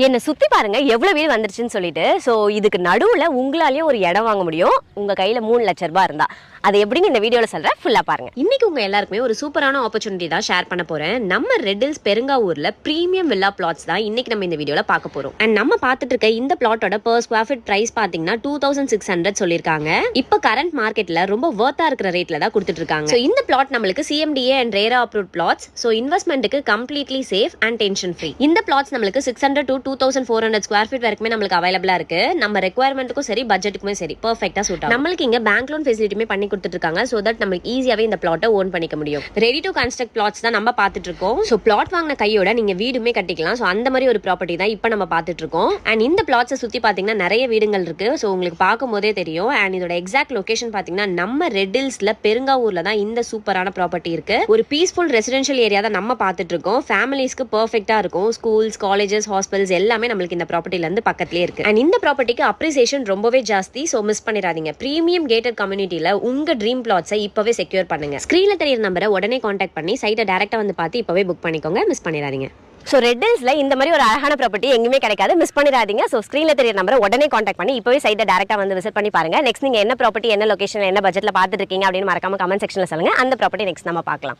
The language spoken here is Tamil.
என்ன சுத்தி பாருங்க எவ்வளவு வீடு வந்துருச்சுன்னு சொல்லிட்டு. ஸோ இதுக்கு நடுவில் உங்களாலேயும் ஒரு இடம் வாங்க முடியும் உங்க கையில 3 லட்சம் ரூபாய் இருந்தா. அது எப்படின்னு இந்த வீடியோல சொல்றேன், ஃபுல்லா பாருங்க. இன்னைக்கு உங்க எல்லாருக்குமே ஒரு சூப்பரான ஆப்பர்ச்சுனிட்டி தான் ஷேர் பண்ண போறேன். நம்ம ரெட் ஹில்ஸ் பெருங்காவூர்ல பிரீமியம் வில்லா பிளாட்ஸ் தான் இன்னைக்கு நம்ம இந்த வீடியோல பார்க்க போறோம். அண்ட் நம்ம பார்த்துட்டு இருக்க இந்த பிளாட்டோட per square feet பிரைஸ் பாத்தீங்கன்னா 2600 சொல்லிருக்காங்க. இப்போ கரண்ட் மார்க்கெட்ல ரொம்ப வர்த்தா இருக்கிற ரேட்ல தான் கொடுத்துட்டு இருக்காங்க. ஸோ இந்த பிளாட் நம்மளுக்கு CMDA and RERA approved plots. So இன்வெஸ்ட்மெண்ட்டுக்கு completely safe and tension free. இந்த பிளாட்ஸ் நம்மளுக்கு 600 to 2400 ஸ்கொயர் ஃபீட் வரைக்குமே நம்மளுக்கு அவைலபிளா இருக்கு. நம்ம ரெக்யர்மெண்ட்டுக்கும் சரி பட்ஜெட்டுக்குமே சரி பெர்ஃபெக்ட்டா சூட் ஆகும். நம்மளுக்கு இங்க பேங்க் லோன் ஃபெசிலிட்டியுமே பண்ணி கொடுத்துட்டு இருக்காங்க. சோ தட் நமக்கு ஈஸியாவே இந்த பிளாட்டை ஓன் பண்ணிக்க முடியும். ரெடி டு கன்ஸ்ட்ரக்ட் பிளாட்ஸ் தான் நம்ம பார்த்துட்டு இருக்கோம். சோ பிளாட் வாங்கின கையோட நீங்க வீடுமே கட்டிக்கலாம். சோ அந்த மாதிரி ஒரு ப்ராப்பர்ட்டி தான் இப்போ நம்ம பார்த்துட்டு இருக்கோம். அண்ட் இந்த பிளாட்ஸை சுத்தி பாத்தீங்கன்னா நிறைய வீடுகள் இருக்கு. சோ உங்களுக்கு பார்க்கும் போதே தெரியும். அண்ட் இதோட எக்ஸாக்ட் லொகேஷன் பாத்தீங்கன்னா நம்ம ரெட் ஹில்ஸ்ல பெருங்காவூர்ல தான் இந்த சூப்பரான ப்ராப்பர்ட்டி இருக்கு. ஒரு பீஸ்ஃபுல் ரெசிடென்ஷியல் ஏரியா தான் நம்ம பார்த்துட்டு இருக்கோம். ஃபேமிலிஸ்க்கு பெர்ஃபெக்ட்டா இருக்கும். ஸ்கூல்ஸ், காலேஜஸ், ஹாஸ்பிட்டல்ஸ் எல்லாமே நம்மளுக்கு இந்த ப்ராப்பர்ட்டில இருந்து பக்கத்துலயே இருக்கு. அண்ட் இந்த ப்ராப்பர்ட்டிக்கு அப்ரிசியேஷன் ரொம்பவே ஜாஸ்தி. சோ மிஸ் பண்ணிடாதீங்க. பிரீமியம் கேட்டட் கம்யூனிட்டில உங்க ட்ரீம் பிளாட்ஸை இப்பவே செக்யூர் பண்ணுங்க. ஸ்கிரீன்ல தெரியுற நம்பரை உடனே கான்டாக்ட் பண்ணி சைட்டை டைரக்டா வந்து பார்த்து இப்பவே புக் பண்ணிக்கோங்க. மிஸ் பண்ணிடாதீங்க. ஸோ ரெட் ஹில்ஸ்ல இந்த மாதிரி ஒரு அழகான ப்ராப்பர்ட்டி எங்கேயுமே கிடைக்காது, மிஸ் பண்ணிடாதீங்க. ஸோ ஸ்க்ரீன்ல தெரிய நம்பரை உடனே கான்டாக்ட் பண்ணி இப்போவே சைட்டை டேரக்டா வந்து விசிட் பண்ணி பாருங்க. நெக்ஸ்ட் நீங்க என்ன ப்ராப்பர்ட்டி, என்ன லொகேஷன், என்ன பட்ஜெட்ல பார்த்துட்டு இருக்கீங்க அப்படின்னு மறக்காம கமெண்ட் செக்ஷன்ல சொல்லுங்க. அந்த ப்ராப்பர்ட்டி நெக்ஸ்ட் நம்ம பார்க்கலாம்.